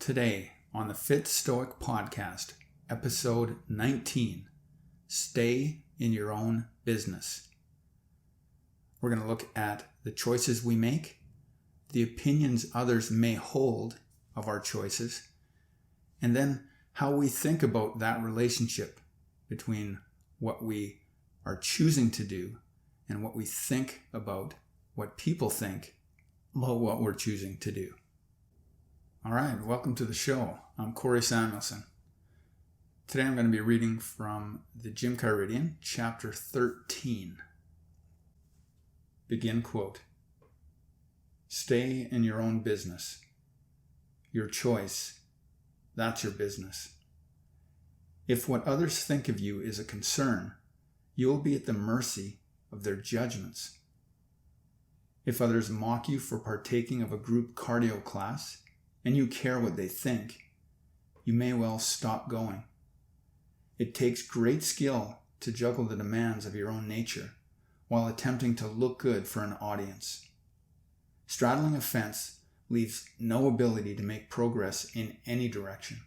Today on the Fit Stoic podcast, episode 19, Stay in Your Own Business. We're going to look at the choices we make, the opinions others may hold of our choices, and then how we think about that relationship between what we are choosing to do and what we think about what people think about what we're choosing to do. All right, welcome to the show. I'm Corey Samuelson. Today I'm going to be reading from the Gymchiridion, chapter 13. Begin quote. Stay in your own business. Your choice, that's your business. If what others think of you is a concern, you will be at the mercy of their judgments. If others mock you for partaking of a group cardio class, and you care what they think, you may well stop going. It takes great skill to juggle the demands of your own nature while attempting to look good for an audience. Straddling a fence leaves no ability to make progress in any direction.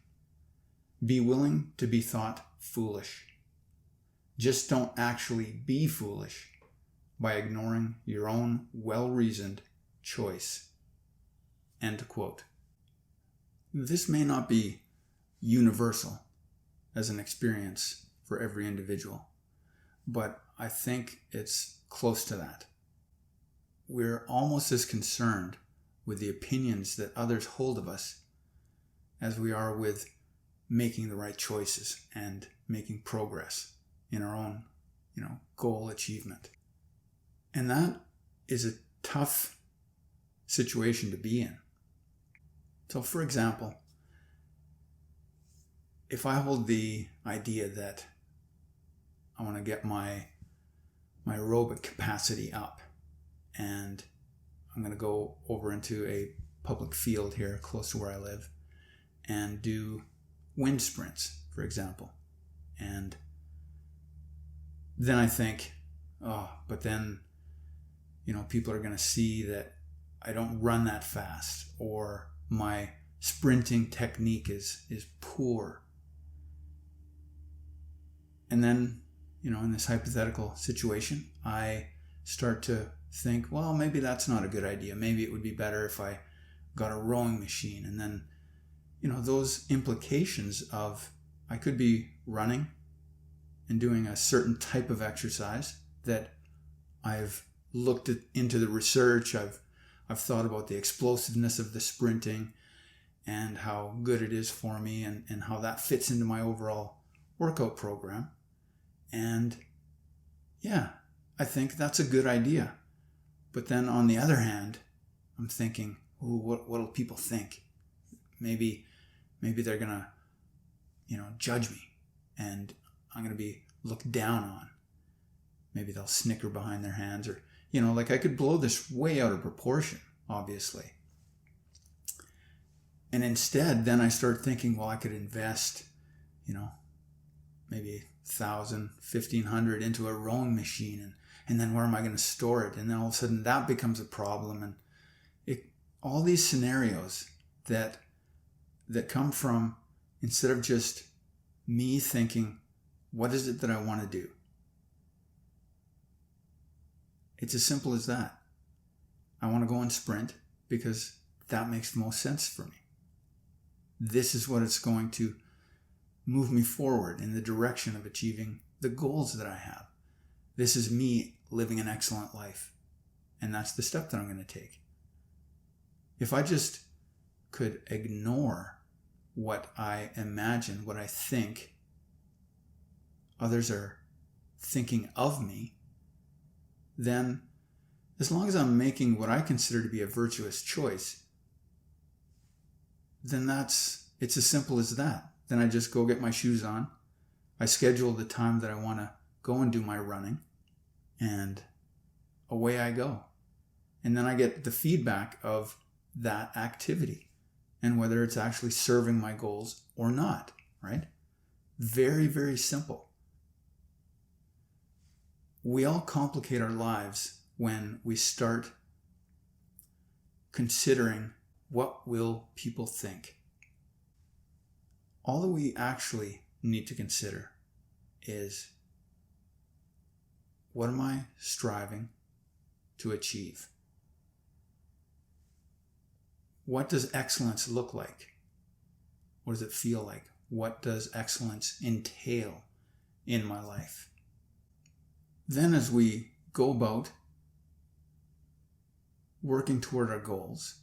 Be willing to be thought foolish. Just don't actually be foolish by ignoring your own well-reasoned choice. End quote. This may not be universal as an experience for every individual, but I think it's close to that. We're almost as concerned with the opinions that others hold of us as we are with making the right choices and making progress in our own, goal achievement. And that is a tough situation to be in. So, for example, if I hold the idea that I want to get my aerobic capacity up and I'm going to go over into a public field here close to where I live and do wind sprints, for example. And then I think, but then, people are going to see that I don't run that fast, or my sprinting technique is poor. And then, in this hypothetical situation, I start to think, well, maybe that's not a good idea. Maybe it would be better if I got a rowing machine. And then, those implications of I could be running and doing a certain type of exercise that I've looked into the research. I've thought about the explosiveness of the sprinting and how good it is for me and how that fits into my overall workout program. And yeah, I think that's a good idea. But then on the other hand, I'm thinking, what'll people think? Maybe they're going to, judge me and I'm going to be looked down on. Maybe they'll snicker behind their hands or, I could blow this way out of proportion, obviously. And instead, then I start thinking, well, I could invest, maybe $1,000, $1,500 into a rowing machine. And then where am I going to store it? And then all of a sudden that becomes a problem. And all these scenarios that come from, instead of just me thinking, what is it that I want to do? It's as simple as that. I want to go and sprint because that makes the most sense for me. This is what it's going to move me forward in the direction of achieving the goals that I have. This is me living an excellent life. And that's the step that I'm going to take. If I just could ignore what I imagine, what I think others are thinking of me, then as long as I'm making what I consider to be a virtuous choice, then it's as simple as that. Then I just go get my shoes on. I schedule the time that I want to go and do my running, and away I go. And then I get the feedback of that activity and whether it's actually serving my goals or not, right? Very, very simple. We all complicate our lives when we start considering what will people think. all that we actually need to consider is, what am I striving to achieve? What does excellence look like? What does it feel like? What does excellence entail in my life? Then as we go about working toward our goals,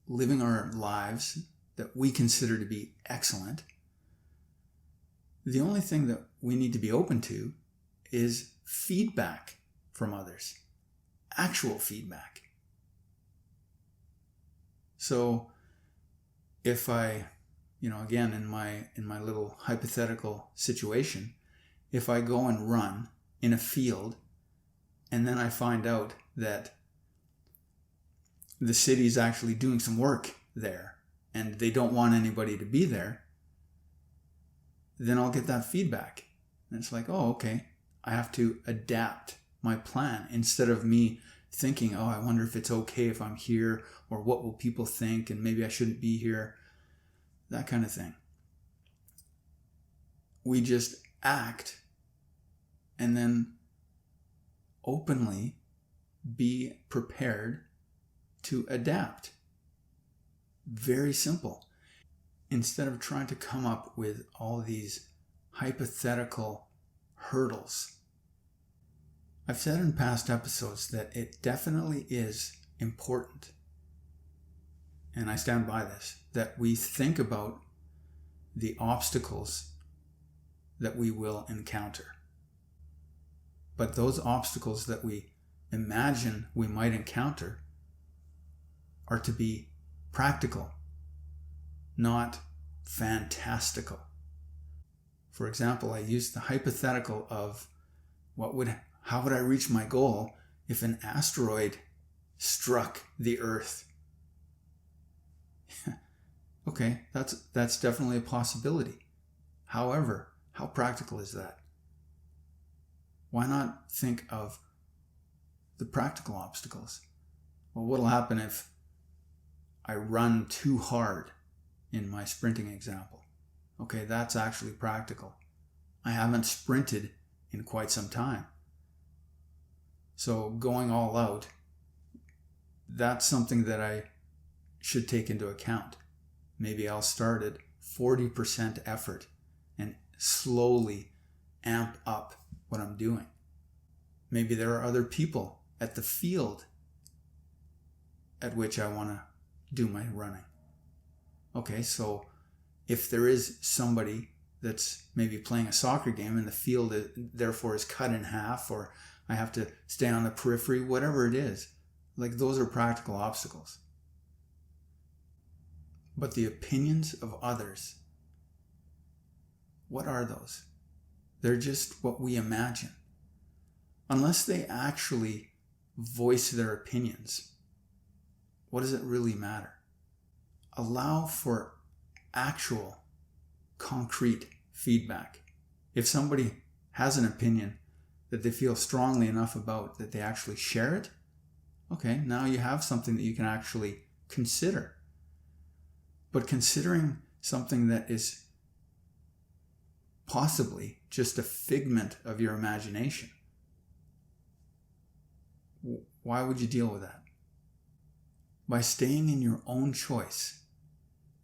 living our lives that we consider to be excellent, the only thing that we need to be open to is feedback from others, actual feedback. So if I, again, in my little hypothetical situation, if I go and run in a field and then I find out that the city's actually doing some work there and they don't want anybody to be there, then I'll get that feedback. And it's like, oh, okay, I have to adapt my plan instead of me thinking, oh, I wonder if it's okay if I'm here, or what will people think, and maybe I shouldn't be here, that kind of thing. We just act and then openly be prepared to adapt. Very simple. Instead of trying to come up with all these hypothetical hurdles. I've said in past episodes that it definitely is important, and I stand by this, that we think about the obstacles that we will encounter. But those obstacles that we imagine we might encounter are to be practical, not fantastical. For example, I used the hypothetical of how would I reach my goal if an asteroid struck the Earth? Okay, that's definitely a possibility. However, how practical is that? Why not think of the practical obstacles? Well, what'll happen if I run too hard in my sprinting example? Okay, that's actually practical. I haven't sprinted in quite some time. So going all out, that's something that I should take into account. Maybe I'll start at 40% effort and slowly amp up what I'm doing. Maybe there are other people at the field at which I want to do my running. Okay, so if there is somebody that's maybe playing a soccer game and the field therefore is cut in half, or I have to stay on the periphery, whatever it is, like those are practical obstacles. But the opinions of others, what are those? They're just what we imagine. Unless they actually voice their opinions, what does it really matter? Allow for actual, concrete feedback. If somebody has an opinion that they feel strongly enough about that they actually share it, okay, now you have something that you can actually consider. But considering something that is possibly just a figment of your imagination, why would you deal with that? By staying in your own choice.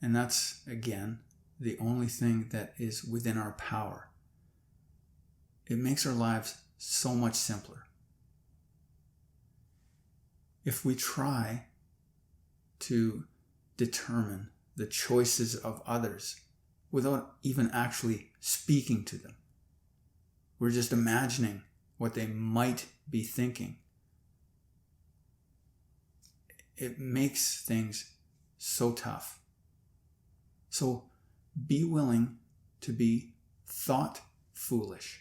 And that's, again, the only thing that is within our power. It makes our lives so much simpler. If we try to determine the choices of others without even actually speaking to them, we're just imagining what they might be thinking. It makes things so tough. So be willing to be thought foolish.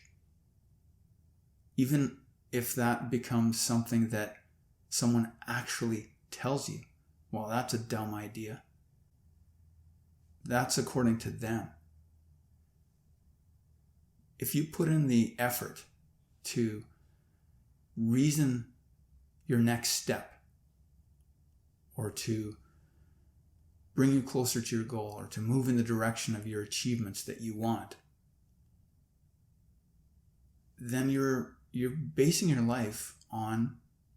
Even if that becomes something that someone actually tells you, well, that's a dumb idea. That's according to them. If you put in the effort to reason your next step, or to bring you closer to your goal or to move in the direction of your achievements that you want, then you're basing your life on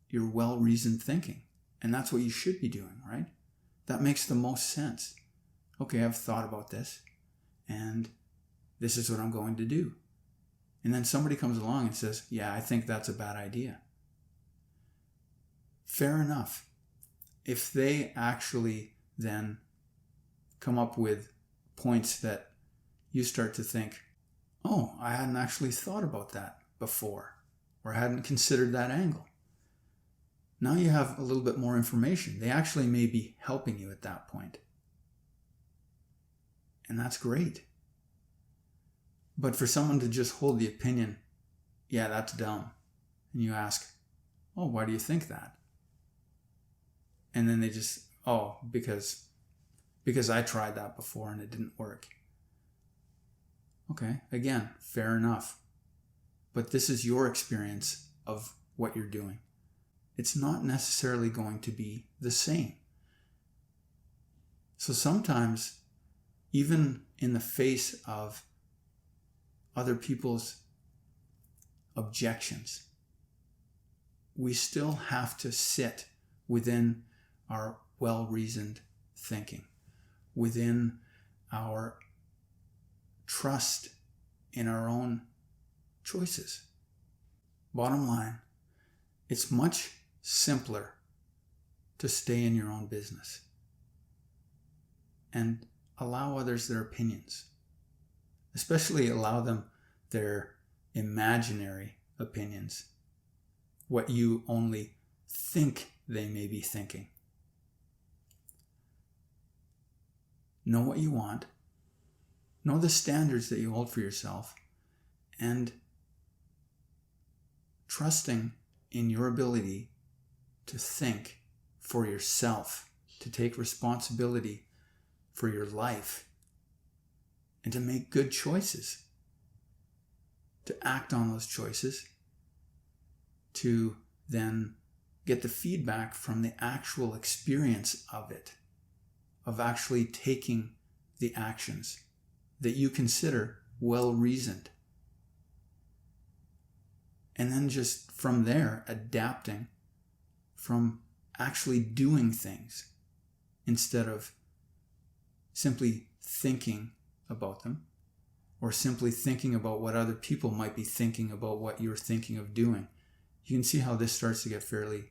your well-reasoned thinking. And that's what you should be doing, right? That makes the most sense. Okay, I've thought about this, and this is what I'm going to do. And then somebody comes along and says, yeah, I think that's a bad idea. Fair enough. If they actually then come up with points that you start to think, oh, I hadn't actually thought about that before, or hadn't considered that angle. Now you have a little bit more information. They actually may be helping you at that point. And that's great. But for someone to just hold the opinion, yeah, that's dumb, and you ask, oh, why do you think that? And then they just, oh, because I tried that before and it didn't work. Okay, again, fair enough. But this is your experience of what you're doing. It's not necessarily going to be the same. So sometimes, even in the face of other people's objections, we still have to sit within our well-reasoned thinking, within our trust in our own choices. Bottom line, it's much simpler to stay in your own business and allow others their opinions, especially allow them their imaginary opinions, what you only think they may be thinking. Know what you want, know the standards that you hold for yourself, and trusting in your ability to think for yourself, to take responsibility for your life, and to make good choices, to act on those choices, to then get the feedback from the actual experience of it, of actually taking the actions that you consider well-reasoned. And then just from there, adapting from actually doing things instead of simply thinking about them or simply thinking about what other people might be thinking about what you're thinking of doing. You can see how this starts to get fairly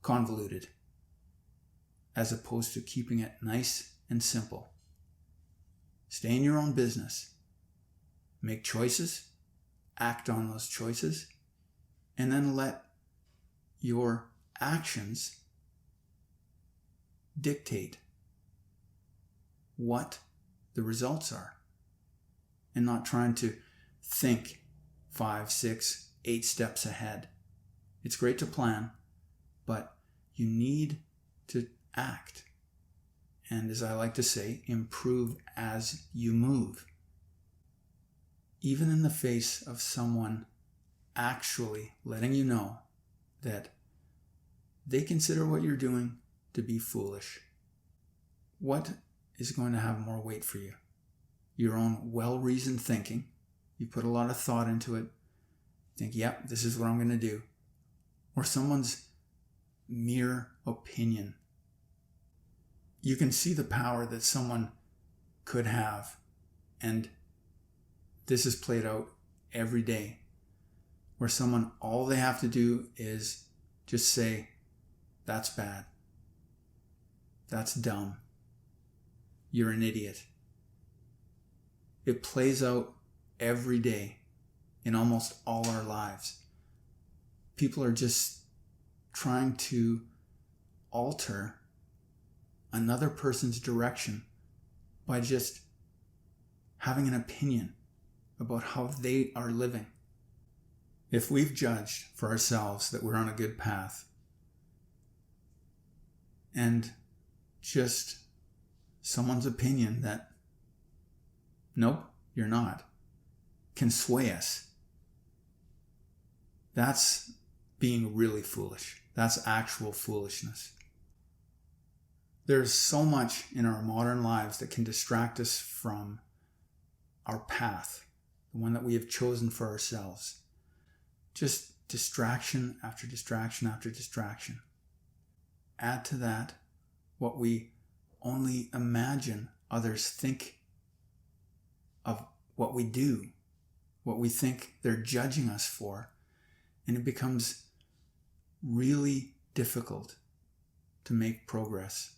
convoluted as opposed to keeping it nice and simple. Stay in your own business. Make choices. Act on those choices. And then let your actions dictate what the results are. And not trying to think 5, 6, 8 steps ahead. It's great to plan, but you need to act. And as I like to say, improve as you move. Even in the face of someone actually letting you know that they consider what you're doing to be foolish, what is going to have more weight for you? Your own well-reasoned thinking. You put a lot of thought into it. Think, yep, this is what I'm going to do. Or someone's mere opinion. You can see the power that someone could have. And this is played out every day. Where someone, all they have to do is just say, that's bad. That's dumb. You're an idiot. It plays out every day in almost all our lives. People are just trying to alter another person's direction by just having an opinion about how they are living. If we've judged for ourselves that we're on a good path and just someone's opinion that, nope, you're not, can sway us, that's being really foolish. That's actual foolishness. There's so much in our modern lives that can distract us from our path, the one that we have chosen for ourselves. Just distraction after distraction after distraction. Add to that what we only imagine others think of what we do, what we think they're judging us for, and it becomes really difficult to make progress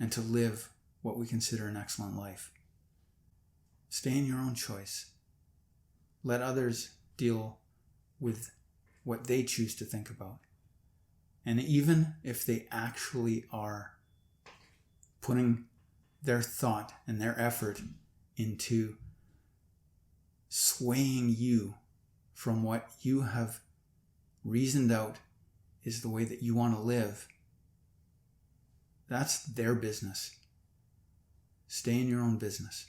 and to live what we consider an excellent life. Stay in your own choice. Let others deal with what they choose to think about. And even if they actually are putting their thought and their effort into swaying you from what you have reasoned out is the way that you want to live, that's their business. Stay in your own business.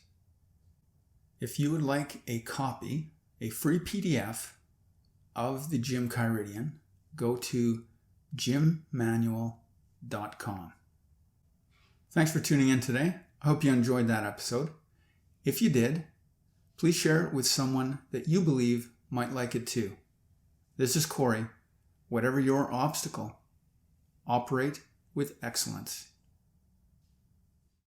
If you would like a copy, a free PDF of the Gymchiridion, go to gymmanual.com. Thanks for tuning in today. I hope you enjoyed that episode. If you did, please share it with someone that you believe might like it too. This is Corey. Whatever your obstacle, operate with excellence.